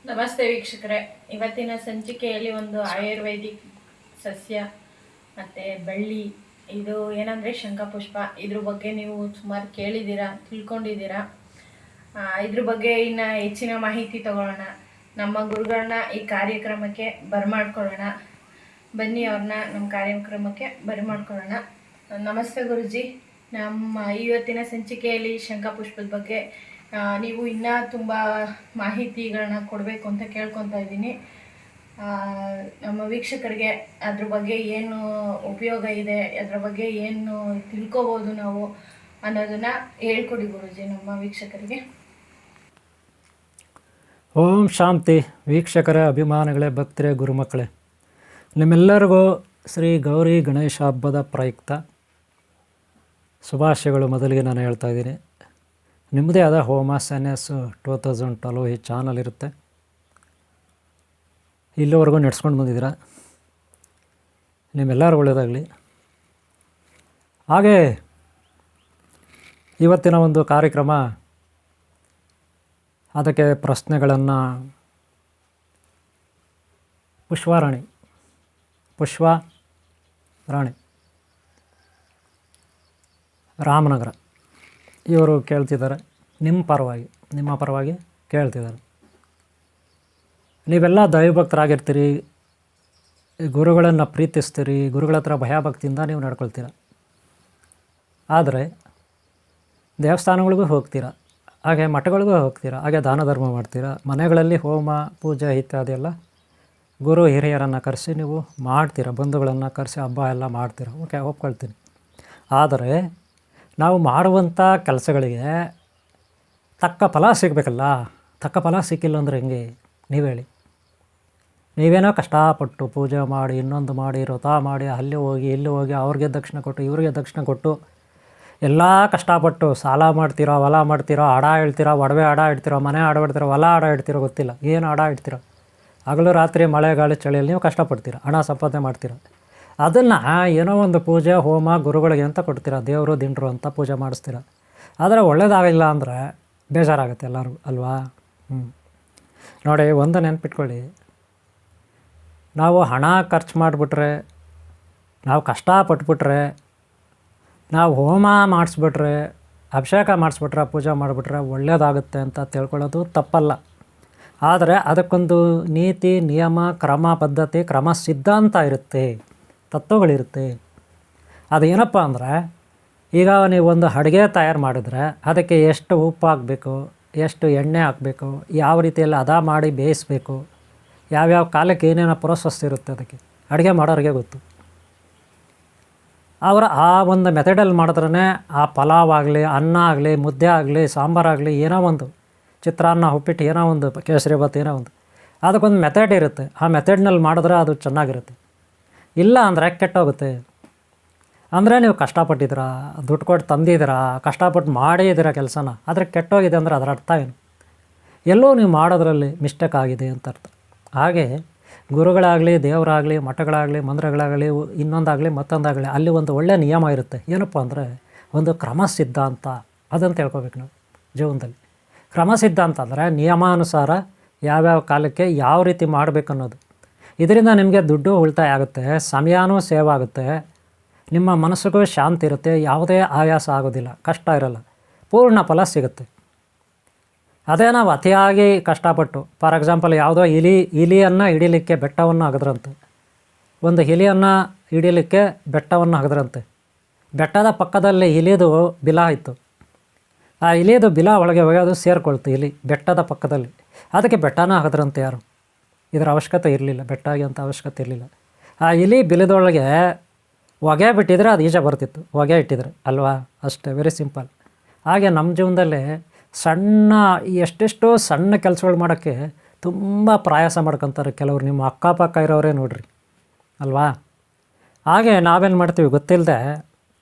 ನಮಸ್ತೆ ವೀಕ್ಷಕರೇ. ಇವತ್ತಿನ ಸಂಚಿಕೆಯಲ್ಲಿ ಒಂದು ಆಯುರ್ವೇದಿಕ್ ಸಸ್ಯ ಮತ್ತು ಬಳ್ಳಿ, ಇದು ಏನಂದರೆ ಶಂಖಪುಷ್ಪ. ಇದ್ರ ಬಗ್ಗೆ ನೀವು ಸುಮಾರು ಕೇಳಿದ್ದೀರಾ, ತಿಳ್ಕೊಂಡಿದ್ದೀರಾ. ಇದ್ರ ಬಗ್ಗೆ ಇನ್ನು ಹೆಚ್ಚಿನ ಮಾಹಿತಿ ತಗೊಳ್ಳೋಣ. ನಮ್ಮ ಗುರುಗಳನ್ನ ಈ ಕಾರ್ಯಕ್ರಮಕ್ಕೆ ಬರಮಾಡ್ಕೊಳ್ಳೋಣ. ಬನ್ನಿ, ಅವ್ರನ್ನ ನಮ್ಮ ಕಾರ್ಯಕ್ರಮಕ್ಕೆ ಬರಮಾಡ್ಕೊಳ್ಳೋಣ. ನಮಸ್ತೆ ಗುರುಜಿ. ನಮ್ಮ ಇವತ್ತಿನ ಸಂಚಿಕೆಯಲ್ಲಿ ಶಂಖಪುಷ್ಪದ ಬಗ್ಗೆ ನೀವು ಇನ್ನೂ ತುಂಬ ಮಾಹಿತಿಗಳನ್ನ ಕೊಡಬೇಕು ಅಂತ ಕೇಳ್ಕೊತಾ ಇದ್ದೀನಿ. ನಮ್ಮ ವೀಕ್ಷಕರಿಗೆ ಅದ್ರ ಬಗ್ಗೆ ಏನು ಉಪಯೋಗ ಇದೆ, ಅದರ ಬಗ್ಗೆ ಏನು ತಿಳ್ಕೊಬೋದು ನಾವು ಅನ್ನೋದನ್ನು ಹೇಳ್ಕೊಡಿ ಗುರುಜಿ ನಮ್ಮ ವೀಕ್ಷಕರಿಗೆ. ಓಂ ಶಾಂತಿ. ವೀಕ್ಷಕರ ಅಭಿಮಾನಿಗಳೇ, ಭಕ್ತರೇ, ಗುರುಮಕ್ಕಳೇ, ನಿಮ್ಮೆಲ್ಲರಿಗೂ ಶ್ರೀ ಗೌರಿ ಗಣೇಶ ಹಬ್ಬದ ಪ್ರಯುಕ್ತ ಶುಭಾಶಯಗಳು. ಮೊದಲಿಗೆ ನಾನು ಹೇಳ್ತಾ ಇದ್ದೀನಿ, ನಿಮ್ಮದೇ ಆದ ಹೋಮ ಸನ್ಯಾಸ್ 2012 ಈ ಚಾನಲ್ ಇರುತ್ತೆ. ಇಲ್ಲಿವರೆಗೂ ನಡೆಸ್ಕೊಂಡು ಬಂದಿದ್ದೀರಾ, ನಿಮ್ಮೆಲ್ಲರೂ ಒಳ್ಳೆಯದಾಗಲಿ. ಹಾಗೇ ಇವತ್ತಿನ ಒಂದು ಕಾರ್ಯಕ್ರಮ, ಅದಕ್ಕೆ ಪ್ರಶ್ನೆಗಳನ್ನು ಪುಷ್ಪರಾಣಿ ರಾಮನಗರ ಇವರು ಕೇಳ್ತಿದ್ದಾರೆ. ನಿಮ್ಮ ಪರವಾಗಿ ಕೇಳ್ತಿದ್ದಾರೆ. ನೀವೆಲ್ಲ ದೈವಭಕ್ತರಾಗಿರ್ತೀರಿ, ಗುರುಗಳನ್ನು ಪ್ರೀತಿಸ್ತೀರಿ, ಗುರುಗಳ ಹತ್ರ ಭಯಭಕ್ತಿಯಿಂದ ನೀವು ನಡ್ಕೊಳ್ತೀರ. ಆದರೆ ದೇವಸ್ಥಾನಗಳಿಗೂ ಹೋಗ್ತೀರ, ಹಾಗೆ ಮಠಗಳಿಗೂ ಹೋಗ್ತೀರ, ಹಾಗೆ ದಾನ ಧರ್ಮ ಮಾಡ್ತೀರ. ಮನೆಗಳಲ್ಲಿ ಹೋಮ ಪೂಜೆ ಇತ್ಯಾದಿ ಎಲ್ಲ ಗುರು ಹಿರಿಯರನ್ನು ಕರೆಸಿ ನೀವು ಮಾಡ್ತೀರ, ಬಂಧುಗಳನ್ನು ಕರೆಸಿ ಹಬ್ಬ ಎಲ್ಲ ಮಾಡ್ತೀರ. ಓಕೆ, ಒಪ್ಕೊಳ್ತೀನಿ. ಆದರೆ ನಾವು ಮಾಡುವಂಥ ಕೆಲಸಗಳಿಗೆ ತಕ್ಕ ಫಲ ಸಿಗಬೇಕಲ್ಲ. ತಕ್ಕ ಫಲ ಸಿಕ್ಕಿಲ್ಲ ಅಂದರೆ ಹೆಂಗೆ ನೀವು ಹೇಳಿ? ನೀವೇನೋ ಕಷ್ಟಪಟ್ಟು ಪೂಜೆ ಮಾಡಿ, ಇನ್ನೊಂದು ಮಾಡಿ, ವ್ರತ ಮಾಡಿ, ಅಲ್ಲಿ ಹೋಗಿ ಇಲ್ಲಿ ಹೋಗಿ, ಅವ್ರಿಗೆ ದಕ್ಷಿಣ ಕೊಟ್ಟು ಇವ್ರಿಗೆ ದಕ್ಷಿಣ ಕೊಟ್ಟು ಎಲ್ಲ ಕಷ್ಟಪಟ್ಟು ಸಾಲ ಮಾಡ್ತೀರೋ, ಹೊಲ ಮಾಡ್ತೀರೋ, ಹಡ ಹೇಳ್ತೀರೋ, ಒಡವೆ ಹಡ ಇಡ್ತೀರೋ, ಮನೆ ಹಡ ಇಡ್ತೀರೋ, ಹೊಲ ಹಡ ಇಡ್ತೀರೋ, ಗೊತ್ತಿಲ್ಲ ಏನು ಹಡ ಇಡ್ತೀರೋ. ಹಗಲು ರಾತ್ರಿ ಮಳೆ ಗಾಳಿ ಚಳಿಯಲ್ಲಿ ನೀವು ಕಷ್ಟಪಡ್ತೀರ, ಹಣ ಸಂಪಾದನೆ ಮಾಡ್ತೀರ. ಅದನ್ನು ಏನೋ ಒಂದು ಪೂಜೆ ಹೋಮ ಗುರುಗಳಿಗೆ ಅಂತ ಕೊಡ್ತೀರ, ದೇವರು ದಿಂಡ್ರು ಅಂತ ಪೂಜೆ ಮಾಡಿಸ್ತೀರ. ಆದರೆ ಒಳ್ಳೇದಾಗಿಲ್ಲ ಅಂದರೆ ಬೇಜಾರಾಗುತ್ತೆ ಎಲ್ಲರಿಗೂ ಅಲ್ವಾ? ನೋಡಿ, ಒಂದು ನೆನ್ಪಿಟ್ಕೊಳ್ಳಿ, ನಾವು ಹಣ ಖರ್ಚು ಮಾಡಿಬಿಟ್ರೆ, ನಾವು ಕಷ್ಟಪಟ್ಬಿಟ್ರೆ, ನಾವು ಹೋಮ ಮಾಡಿಸ್ಬಿಟ್ರೆ, ಅಭಿಷೇಕ ಮಾಡಿಸ್ಬಿಟ್ರೆ, ಪೂಜೆ ಮಾಡಿಬಿಟ್ರೆ ಒಳ್ಳೆಯದಾಗುತ್ತೆ ಅಂತ ತಿಳ್ಕೊಳ್ಳೋದು ತಪ್ಪಲ್ಲ. ಆದರೆ ಅದಕ್ಕೊಂದು ನೀತಿ ನಿಯಮ ಕ್ರಮ ಪದ್ಧತಿ ಕ್ರಮ ಸಿದ್ಧಾಂತ ಇರುತ್ತೆ, ತತ್ವಗಳಿರುತ್ತೆ. ಅದೇನಪ್ಪ ಅಂದರೆ, ಈಗ ನೀವು ಒಂದು ಅಡುಗೆ ತಯಾರು ಮಾಡಿದ್ರೆ ಅದಕ್ಕೆ ಎಷ್ಟು ಉಪ್ಪು ಹಾಕಬೇಕು, ಎಷ್ಟು ಎಣ್ಣೆ ಹಾಕಬೇಕು, ಯಾವ ರೀತಿಯಲ್ಲಿ ಹದ ಮಾಡಿ ಬೇಯಿಸಬೇಕು, ಯಾವ್ಯಾವ ಕಾಲಕ್ಕೆ ಏನೇನೋ ಪ್ರೋಸೆಸ್ ಇರುತ್ತೆ, ಅದಕ್ಕೆ ಅಡುಗೆ ಮಾಡೋರಿಗೆ ಗೊತ್ತು. ಅವರ ಆ ಒಂದು ಮೆಥಡಲ್ಲಿ ಮಾಡಿದ್ರೇ ಆ ಪಲಾವ್ ಆಗಲಿ, ಅನ್ನ ಆಗಲಿ, ಮುದ್ದೆ ಆಗಲಿ, ಸಾಂಬಾರಾಗಲಿ, ಏನೋ ಒಂದು ಚಿತ್ರಾನ್ನ, ಉಪ್ಪಿಟ್ಟು, ಏನೋ ಒಂದು ಕೇಸರಿ ಭಾತ್, ಏನೋ ಒಂದು ಅದಕ್ಕೊಂದು ಮೆಥಡ್ ಇರುತ್ತೆ. ಆ ಮೆಥಡ್ನಲ್ಲಿ ಮಾಡಿದ್ರೆ ಅದು ಚೆನ್ನಾಗಿರುತ್ತೆ. ಇಲ್ಲ ಅಂದರೆ ಕೆಟ್ಟೋಗುತ್ತೆ. ಅಂದರೆ ನೀವು ಕಷ್ಟಪಟ್ಟಿದ್ದೀರಾ, ದುಡ್ಡು ಕೊಟ್ಟು ತಂದಿದ್ದೀರಾ, ಕಷ್ಟಪಟ್ಟು ಮಾಡಿದ್ದೀರಾ ಕೆಲಸನ, ಆದರೆ ಕೆಟ್ಟೋಗಿದೆ ಅಂದರೆ ಅದರ ಅರ್ಥ ಏನು? ಎಲ್ಲೋ ನೀವು ಮಾಡೋದ್ರಲ್ಲಿ ಮಿಸ್ಟೇಕ್ ಆಗಿದೆ ಅಂತ ಅರ್ಥ. ಹಾಗೆ ಗುರುಗಳಾಗಲಿ, ದೇವರಾಗಲಿ, ಮಠಗಳಾಗಲಿ, ಮಂದಿರಗಳಾಗಲಿ, ಇನ್ನೊಂದಾಗಲಿ ಮತ್ತೊಂದಾಗಲಿ, ಅಲ್ಲಿ ಒಂದು ಒಳ್ಳೆಯ ನಿಯಮ ಇರುತ್ತೆ. ಏನಪ್ಪ ಅಂದರೆ ಒಂದು ಕ್ರಮ ಸಿದ್ಧಾಂತ. ಅದನ್ನು ತಿಳ್ಕೊಬೇಕು ನಾವು ಜೀವನದಲ್ಲಿ. ಕ್ರಮ ಸಿದ್ಧಾಂತ ಅಂದರೆ ನಿಯಮಾನುಸಾರ ಯಾವ್ಯಾವ ಕಾಲಕ್ಕೆ ಯಾವ ರೀತಿ ಮಾಡಬೇಕು ಅನ್ನೋದು. ಇದರಿಂದ ನಿಮಗೆ ದುಡ್ಡು ಉಳಿತಾಯ ಆಗುತ್ತೆ, ಸಮಯನೂ ಸೇವ್ ಆಗುತ್ತೆ, ನಿಮ್ಮ ಮನಸ್ಸಿಗೂ ಶಾಂತಿ ಇರುತ್ತೆ, ಯಾವುದೇ ಆಯಾಸ ಆಗೋದಿಲ್ಲ, ಕಷ್ಟ ಇರಲ್ಲ, ಪೂರ್ಣ ಫಲ ಸಿಗುತ್ತೆ. ಅದೇ ನಾವು ಅತಿಯಾಗಿ ಕಷ್ಟಪಟ್ಟು, ಫಾರ್ ಎಕ್ಸಾಂಪಲ್ ಯಾವುದೋ ಇಲಿಯನ್ನು ಹಿಡೀಲಿಕ್ಕೆ ಬೆಟ್ಟವನ್ನು ಹಗದ್ರಂತೆ. ಒಂದು ಇಲಿಯನ್ನು ಹಿಡೀಲಿಕ್ಕೆ ಬೆಟ್ಟವನ್ನು ಹಗದ್ರಂತೆ. ಬೆಟ್ಟದ ಪಕ್ಕದಲ್ಲಿ ಇಲಿದು ಬಿಲ ಇತ್ತು. ಆ ಇಲಿದು ಬಿಲ ಒಳಗೆ ಹೋಗೋದು ಸೇರಿಕೊಳ್ತು ಇಲಿ ಬೆಟ್ಟದ ಪಕ್ಕದಲ್ಲಿ. ಅದಕ್ಕೆ ಬೆಟ್ಟನ ಹಗದ್ರಂತೆ ಯಾರು. ಇದರ ಅವಶ್ಯಕತೆ ಇರಲಿಲ್ಲ, ಬೆಟ್ಟಾಗಿ ಅಂತ ಅವಶ್ಯಕತೆ ಇರಲಿಲ್ಲ. ಆ ಇಲಿ ಬಿಲದೊಳಗೆ ಹೊಗೆ ಬಿಟ್ಟಿದ್ರೆ ಅದು ಈಜ ಬರ್ತಿತ್ತು, ಹೊಗೆ ಇಟ್ಟಿದ್ರೆ ಅಲ್ವಾ? ಅಷ್ಟೇ, ವೆರಿ ಸಿಂಪಲ್. ಹಾಗೆ ನಮ್ಮ ಜೀವನದಲ್ಲಿ ಎಷ್ಟೆಷ್ಟೋ ಸಣ್ಣ ಕೆಲಸಗಳು ಮಾಡೋಕ್ಕೆ ತುಂಬ ಪ್ರಯಾಸ ಮಾಡ್ಕೊತಾರೆ ಕೆಲವರು. ನಿಮ್ಮ ಅಕ್ಕಪಕ್ಕ ಇರೋರೇ ನೋಡ್ರಿ ಅಲ್ವಾ? ಹಾಗೆ ನಾವೇನು ಮಾಡ್ತೀವಿ ಗೊತ್ತಿಲ್ಲದೆ,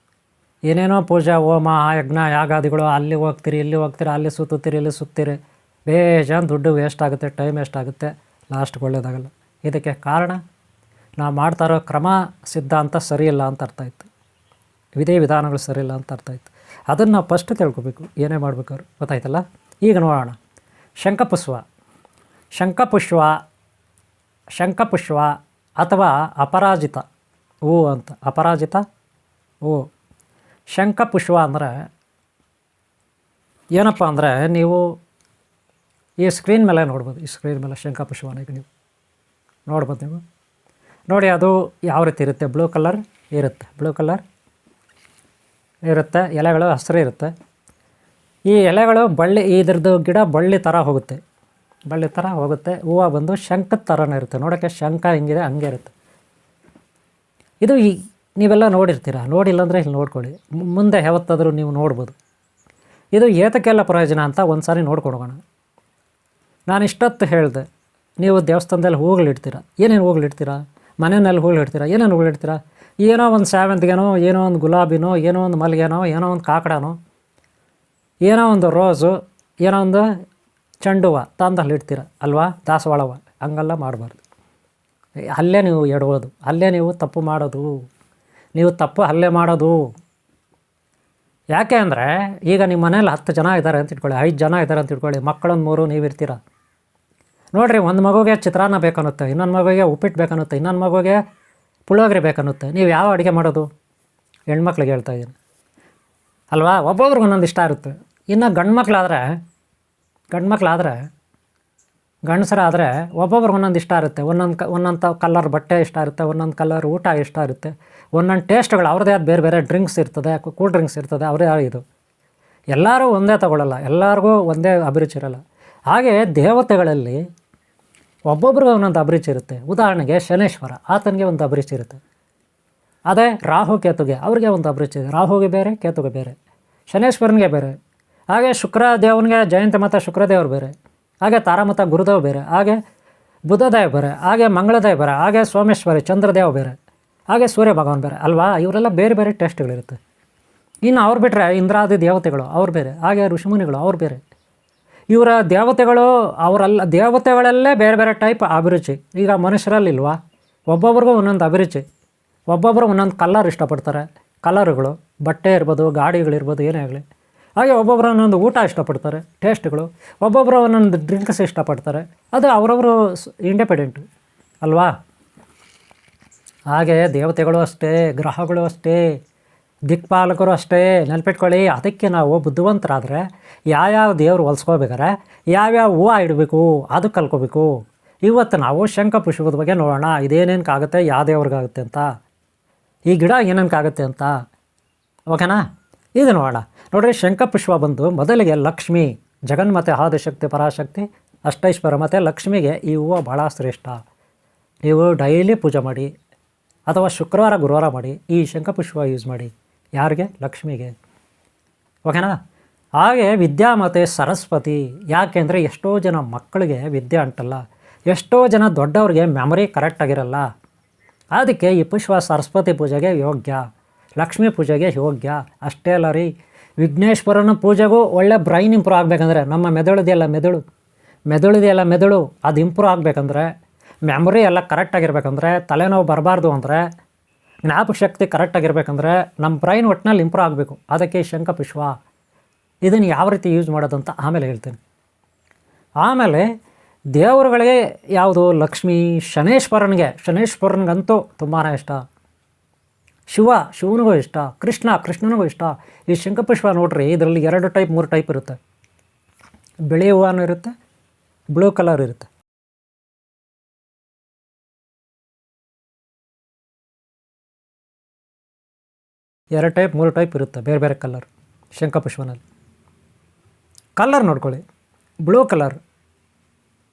ಏನೇನೋ ಪೂಜೆ ಹೋಮ ಯಜ್ಞ ಯಾಗಾದಿಗಳು, ಅಲ್ಲಿ ಹೋಗ್ತೀರಿ ಇಲ್ಲಿ ಹೋಗ್ತೀರಿ, ಅಲ್ಲಿ ಸುತ್ತೀರಿ ಇಲ್ಲಿ ಸುತ್ತೀರಿ, ಬೇಜಾನ್ ದುಡ್ಡು ವೇಸ್ಟ್ ಆಗುತ್ತೆ, ಟೈಮ್ ವೇಸ್ಟ್ ಆಗುತ್ತೆ, ಲಾಸ್ಟ್ಗೆ ಒಳ್ಳೆಯದಾಗಲ್ಲ. ಇದಕ್ಕೆ ಕಾರಣ ನಾವು ಮಾಡ್ತಾ ಇರೋ ಕ್ರಮ ಸಿದ್ಧಾಂತ ಸರಿಯಿಲ್ಲ ಅಂತ ಅರ್ಥ ಆಯಿತು, ವಿಧಿ ವಿಧಾನಗಳು ಸರಿಯಿಲ್ಲ ಅಂತ ಅರ್ಥ ಆಯಿತು. ಅದನ್ನು ನಾವು ಫಸ್ಟ್ ತಿಳ್ಕೊಬೇಕು, ಏನೇ ಮಾಡ್ಬೇಕಾದ್ರು. ಗೊತ್ತಾಯ್ತಲ್ಲ? ಈಗ ನೋಡೋಣ. ಶಂಖಪುಷ್ಪ ಶಂಖಪುಷ್ಪ ಅಥವಾ ಅಪರಾಜಿತ ಹೂ ಅಂತ. ಅಪರಾಜಿತ ಹೂ. ಶಂಖಪುಷ್ಪ ಅಂದರೆ ಏನಪ್ಪ ಅಂದರೆ, ನೀವು ಈ ಸ್ಕ್ರೀನ್ ಮೇಲೆ ನೋಡ್ಬೋದು. ಈ ಸ್ಕ್ರೀನ್ ಮೇಲೆ ಶಂಖಪುಷ್ಪನ ಈಗ ನೀವು ನೋಡ್ಬೋದು. ನೀವು ನೋಡಿ, ಅದು ಯಾವ ರೀತಿ ಇರುತ್ತೆ. ಬ್ಲೂ ಕಲರ್ ಇರುತ್ತೆ. ಎಲೆಗಳು ಹಸಿರು ಇರುತ್ತೆ. ಈ ಎಲೆಗಳು ಇದ್ರದ್ದು ಗಿಡ ಬಳ್ಳಿ ಥರ ಹೋಗುತ್ತೆ. ಹೂವು ಬಂದು ಶಂಖದ ಥರನೇ ಇರುತ್ತೆ. ನೋಡೋಕ್ಕೆ ಶಂಖ ಹೆಂಗಿದೆ ಹಂಗೆ ಇರುತ್ತೆ. ಇದು ನೀವೆಲ್ಲ ನೋಡಿರ್ತೀರ. ನೋಡಿಲ್ಲ ಅಂದರೆ ಇಲ್ಲಿ ನೋಡ್ಕೊಳ್ಳಿ. ಮುಂದೆ ಯಾವತ್ತಾದರೂ ನೀವು ನೋಡ್ಬೋದು. ಇದು ಏತಕ್ಕೆಲ್ಲ ಪ್ರಯೋಜನ ಅಂತ ಒಂದು ಸಾರಿ ನೋಡ್ಕೊಂಡು ಹೋಗೋಣ. ನಾನು ಇಷ್ಟೊತ್ತು ಹೇಳಿದೆ, ನೀವು ದೇವಸ್ಥಾನದಲ್ಲಿ ಹೂಗಳಿಡ್ತೀರ. ಏನೇನು ಹೂಗಳಿಡ್ತೀರ? ಮನೆಯಲ್ಲಿ ಹೂಗಳಿಡ್ತೀರ. ಏನೇನು ಹೂಗಳಿಡ್ತೀರ? ಏನೋ ಒಂದು ಸೇವಂತಿಗೆನೋ, ಏನೋ ಒಂದು ಗುಲಾಬಿನೋ, ಏನೋ ಒಂದು ಮಲ್ಲಿಗೆನೋ, ಏನೋ ಒಂದು ಕಾಕಡನೋ, ಏನೋ ಒಂದು ರೋಸು, ಏನೋ ಒಂದು ಚೆಂಡು ಹೂವು ತಂದಲ್ಲಿ ಇಡ್ತೀರ ಅಲ್ವಾ? ದಾಸವಾಳ ಹೂವು. ಹಂಗೆಲ್ಲ ಮಾಡಬಾರ್ದು. ಅಲ್ಲೇ ನೀವು ಎಡಬೋದು. ಅಲ್ಲೇ ನೀವು ತಪ್ಪು ಮಾಡೋದು. ಅಲ್ಲೇ ಮಾಡೋದು. ಯಾಕೆ ಅಂದರೆ, ಈಗ ನಿಮ್ಮ ಮನೇಲಿ 10 ಜನ ಇದ್ದಾರೆ ಅಂತ ಇಟ್ಕೊಳ್ಳಿ, 5 ಜನ ಇದ್ದಾರೆ ಅಂತ ಇಟ್ಕೊಳ್ಳಿ. ಮಕ್ಕಳೊಂದು 3 ನೀವು ಇರ್ತೀರ. ನೋಡಿರಿ, ಒಂದು ಮಗುಗೆ ಚಿತ್ರಾನ್ನ ಬೇಕನ್ನುತ್ತೆ, ಇನ್ನೊಂದು ಮಗುಗೆ ಉಪ್ಪಿಟ್ಟು ಬೇಕನ್ನುತ್ತೆ, ಇನ್ನೊಂದು ಮಗುಗೆ ಪುಳಿಯೋಗರೆ ಬೇಕನ್ನುತ್ತೆ. ನೀವು ಯಾವ ಅಡುಗೆ ಮಾಡೋದು? ಹೆಣ್ಮಕ್ಳಿಗೆ ಹೇಳ್ತಾ ಇದ್ದೀನಿ ಅಲ್ವಾ? ಒಬ್ಬೊಬ್ರಿಗೆ ಒಂದೊಂದು ಇಷ್ಟ ಇರುತ್ತೆ. ಇನ್ನು ಗಂಡಸರಾದರೆ ಒಬ್ಬೊಬ್ರಿಗೆ ಒಂದೊಂದು ಇಷ್ಟ ಇರುತ್ತೆ. ಒಂದೊಂದು ಕಲರ್ ಬಟ್ಟೆ ಇಷ್ಟ ಇರುತ್ತೆ, ಒಂದೊಂದು ಕಲರ್ ಊಟ ಇಷ್ಟ ಇರುತ್ತೆ, ಒಂದೊಂದು ಟೇಸ್ಟ್ಗಳು ಅವ್ರದ್ದೇ ಆದ ಬೇರೆ ಬೇರೆ ಡ್ರಿಂಕ್ಸ್ ಇರ್ತದೆ, ಕೂಲ್ ಡ್ರಿಂಕ್ಸ್ ಇರ್ತದೆ, ಅವರೇ ಇದು. ಎಲ್ಲರೂ ಒಂದೇ ತಗೊಳ್ಳಲ್ಲ, ಎಲ್ಲರಿಗೂ ಒಂದೇ ಅಭಿರುಚಿ ಇರಲ್ಲ. ಹಾಗೆ ದೇವತೆಗಳಲ್ಲಿ ಒಬ್ಬೊಬ್ರಿಗೆ ಒಂದೊಂದು ಅಭಿರುಚಿ ಇರುತ್ತೆ. ಉದಾಹರಣೆಗೆ ಶನೇಶ್ವರ, ಆತನಿಗೆ ಒಂದು ಅಭಿರುಚಿ ಇರುತ್ತೆ. ಅದೇ ರಾಹು ಕೇತುಗೆ ಅವ್ರಿಗೆ ಒಂದು ಅಭಿರುಚಿ ಇದೆ. ರಾಹುಗೆ ಬೇರೆ, ಕೇತುಗೆ ಬೇರೆ, ಶನೇಶ್ವರನಿಗೆ ಬೇರೆ. ಹಾಗೆ ಶುಕ್ರದೇವನಿಗೆ ಜಯಂತ ಮತ್ತು ಶುಕ್ರದೇವರು ಬೇರೆ. ಹಾಗೆ ತಾರಾಮತ ಗುರುದೇವ್ ಬೇರೆ. ಹಾಗೆ ಬುಧದೇವ ಬೇರೆ. ಹಾಗೆ ಮಂಗಳದೇವ ಬೇರೆ. ಹಾಗೆ ಸೋಮೇಶ್ವರಿ ಚಂದ್ರದೇವ ಬೇರೆ. ಹಾಗೆ ಸೂರ್ಯ ಭಗವಾನ್ ಬೇರೆ ಅಲ್ವಾ? ಇವರೆಲ್ಲ ಬೇರೆ ಬೇರೆ ಟೇಸ್ಟ್ಗಳಿರುತ್ತೆ. ಇನ್ನು ಅವ್ರು ಬಿಟ್ಟರೆ ಇಂದ್ರಾದಿ ದೇವತೆಗಳು ಅವ್ರು ಬೇರೆ. ಹಾಗೆ ಋಷಿಮುನಿಗಳು ಅವ್ರು ಬೇರೆ. ಇವರ ದೇವತೆಗಳು ದೇವತೆಗಳಲ್ಲೇ ಬೇರೆ ಬೇರೆ ಟೈಪ್ ಅಭಿರುಚಿ. ಈಗ ಮನುಷ್ಯರಲ್ಲಿಲ್ವಾ? ಒಬ್ಬೊಬ್ರಿಗೂ ಒಂದೊಂದು ಅಭಿರುಚಿ. ಒಬ್ಬೊಬ್ಬರು ಒಂದೊಂದು ಕಲರ್ ಇಷ್ಟಪಡ್ತಾರೆ. ಕಲರುಗಳು, ಬಟ್ಟೆ ಇರ್ಬೋದು, ಗಾಡಿಗಳಿರ್ಬೋದು, ಏನೇ ಆಗಲಿ. ಹಾಗೆ ಒಬ್ಬೊಬ್ಬರು ಒಂದೊಂದು ಊಟ ಇಷ್ಟಪಡ್ತಾರೆ, ಟೇಸ್ಟ್ಗಳು. ಒಬ್ಬೊಬ್ಬರು ಒಂದೊಂದು ಡ್ರಿಂಕ್ಸ್ ಇಷ್ಟಪಡ್ತಾರೆ. ಅದು ಅವರವರು ಇಂಡಿಪೆಂಡೆಂಟು ಅಲ್ವಾ? ಹಾಗೆ ದೇವತೆಗಳು ಅಷ್ಟೇ, ಗ್ರಹಗಳು ಅಷ್ಟೇ, ದಿಕ್ಪಾಲಕರು ಅಷ್ಟೇ. ನೆನಪಿಟ್ಕೊಳ್ಳಿ. ಅದಕ್ಕೆ ನಾವು ಬುದ್ಧಿವಂತರಾದರೆ ಯಾವ್ಯಾವ ದೇವರು ಹೊಲ್ಸ್ಕೋಬೇಕಾರೆ ಯಾವ್ಯಾವ ಹೂವು ಇಡಬೇಕು ಅದು ಕಲ್ಕೋಬೇಕು. ಇವತ್ತು ನಾವು ಶಂಖಪುಷ್ಪದ ಬಗ್ಗೆ ನೋಡೋಣ. ಇದೇನೇನಕ್ಕಾಗುತ್ತೆ, ಯಾವ ದೇವ್ರಿಗಾಗುತ್ತೆ ಅಂತ, ಈ ಗಿಡ ಏನೇನಕ್ಕಾಗುತ್ತೆ ಅಂತ. ಓಕೆನಾ? ಇದು ನೋಡೋಣ. ನೋಡಿರಿ, ಶಂಖಪುಷ್ಪ ಬಂದು ಮೊದಲಿಗೆ ಲಕ್ಷ್ಮಿ, ಜಗನ್ಮಾತೆ, ಆದಿಶಕ್ತಿ, ಪರಾಶಕ್ತಿ, ಅಷ್ಟೈಶ್ವರ ಮತ್ತು ಲಕ್ಷ್ಮಿಗೆ ಈ ಹೂವು ಭಾಳ ಶ್ರೇಷ್ಠ. ನೀವು ಡೈಲಿ ಪೂಜೆ ಮಾಡಿ ಅಥವಾ ಶುಕ್ರವಾರ ಗುರುವಾರ ಮಾಡಿ ಈ ಶಂಖಪುಷ್ಪ ಯೂಸ್ ಮಾಡಿ. ಯಾರಿಗೆ? ಲಕ್ಷ್ಮಿಗೆ. ಓಕೆನಾ? ಹಾಗೆ ವಿದ್ಯಾ ಮತ್ತು ಸರಸ್ವತಿ. ಯಾಕೆಂದರೆ ಎಷ್ಟೋ ಜನ ಮಕ್ಕಳಿಗೆ ವಿದ್ಯೆ ಅಂಟಲ್ಲ, ಎಷ್ಟೋ ಜನ ದೊಡ್ಡವ್ರಿಗೆ ಮೆಮೊರಿ ಕರೆಕ್ಟಾಗಿರಲ್ಲ. ಅದಕ್ಕೆ ಈ ಪುಷ್ಪ ಸರಸ್ವತಿ ಪೂಜೆಗೆ ಯೋಗ್ಯ, ಲಕ್ಷ್ಮೀ ಪೂಜೆಗೆ ಯೋಗ್ಯ. ಅಷ್ಟೇ ಅಲ್ಲ ರೀ, ವಿಘ್ನೇಶ್ವರನ ಪೂಜೆಗೂ ಒಳ್ಳೆ ಬ್ರೈನ್ ಇಂಪ್ರೂವ್ ಆಗಬೇಕಂದ್ರೆ, ನಮ್ಮ ಮೆದುಳಿದೆಯಲ್ಲ ಮೆದುಳು ಅದು ಇಂಪ್ರೂವ್ ಆಗಬೇಕಂದ್ರೆ, ಮೆಮೊರಿ ಎಲ್ಲ ಕರೆಕ್ಟಾಗಿರ್ಬೇಕಂದ್ರೆ, ತಲೆನೋವು ಬರಬಾರ್ದು ಅಂದರೆ, ಜ್ಞಾಪಕ ಶಕ್ತಿ ಕರೆಕ್ಟಾಗಿರ್ಬೇಕಂದ್ರೆ, ನಮ್ಮ ಬ್ರೈನ್ ಒಟ್ಟಿನಲ್ಲಿ ಇಂಪ್ರೂವ್ ಆಗಬೇಕು. ಅದಕ್ಕೆ ಶಂಖಪುಷ್ಪ. ಇದನ್ನು ಯಾವ ರೀತಿ ಯೂಸ್ ಮಾಡೋದಂತ ಆಮೇಲೆ ಹೇಳ್ತೀನಿ. ಆಮೇಲೆ ದೇವರುಗಳಿಗೆ ಯಾವುದು? ಲಕ್ಷ್ಮಿ. ಶನೇಶ್ವರನಿಗಂತೂ ತುಂಬಾ ಇಷ್ಟ. ಶಿವನಿಗೂ ಇಷ್ಟ. ಕೃಷ್ಣನಿಗೂ ಇಷ್ಟ. ಈ ಶಂಖಪುಷ್ಪ ನೋಡ್ರಿ, ಇದರಲ್ಲಿ 2 ಟೈಪ್ 3 ಟೈಪ್ ಇರುತ್ತೆ. ಬಿಳಿ ಹೂವನೂ ಇರುತ್ತೆ, ಬ್ಲೂ ಕಲರ್ ಇರುತ್ತೆ. ಎರಡು ಟೈಪ್ 3 ಟೈಪ್ ಇರುತ್ತೆ, ಬೇರೆ ಬೇರೆ ಕಲರ್ ಶಂಖಪುಷ್ಪನಲ್ಲಿ. ಕಲರ್ ನೋಡ್ಕೊಳ್ಳಿ, ಬ್ಲೂ ಕಲರ್,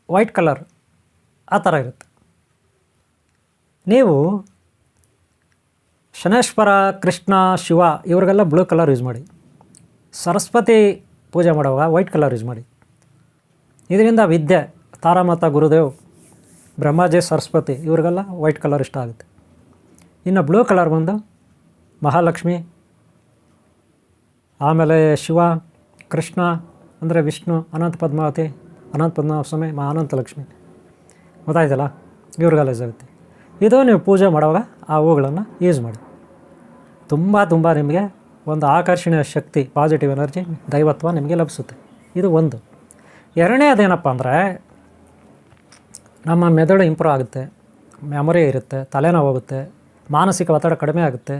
ವೈಟ್ ಕಲರ್, ಆ ಥರ ಇರುತ್ತೆ. ನೀವು ಶನೇಶ್ವರ, ಕೃಷ್ಣ, ಶಿವ ಇವ್ರಿಗೆಲ್ಲ ಬ್ಲೂ ಕಲರ್ ಯೂಸ್ ಮಾಡಿ. ಸರಸ್ವತಿ ಪೂಜೆ ಮಾಡುವಾಗ ವೈಟ್ ಕಲರ್ ಯೂಸ್ ಮಾಡಿ. ಇದರಿಂದ ವಿದ್ಯೆ, ತಾರಾಮತ ಗುರುದೇವ್, ಬ್ರಹ್ಮಾಜಿ, ಸರಸ್ವತಿ ಇವ್ರಿಗೆಲ್ಲ ವೈಟ್ ಕಲರ್ ಇಷ್ಟ ಆಗುತ್ತೆ. ಇನ್ನು ಬ್ಲೂ ಕಲರ್ ಬಂದು ಮಹಾಲಕ್ಷ್ಮಿ, ಆಮೇಲೆ ಶಿವ, ಕೃಷ್ಣ ಅಂದರೆ ವಿಷ್ಣು, ಅನಂತ ಪದ್ಮಾವತಿ, ಅನಂತ ಪದ್ಮನಾಭಸ್ವಾಮಿ, ಅನಂತ ಲಕ್ಷ್ಮಿ, ಗೊತ್ತಾಯ್ತಲ್ಲ, ಇವ್ರಿಗೆಲ್ಲ ಯೂಸ್ ಆಗುತ್ತೆ. ಇದು ನೀವು ಪೂಜೆ ಮಾಡುವಾಗ ಆ ಹೂಗಳನ್ನು ಯೂಸ್ ಮಾಡಿ. ತುಂಬ ನಿಮಗೆ ಒಂದು ಆಕರ್ಷಣೀಯ ಶಕ್ತಿ, ಪಾಸಿಟಿವ್ ಎನರ್ಜಿ, ದೈವತ್ವ ನಿಮಗೆ ಲಭಿಸುತ್ತೆ. ಇದು ಒಂದು. ಎರಡನೇದೇನಪ್ಪ ಅಂದರೆ, ನಮ್ಮ ಮೆದುಳು ಇಂಪ್ರೂವ್ ಆಗುತ್ತೆ, ಮೆಮೊರಿ ಇರುತ್ತೆ, ತಲೆನೋವು ಹೋಗುತ್ತೆ, ಮಾನಸಿಕ ಒತ್ತಡ ಕಡಿಮೆ ಆಗುತ್ತೆ,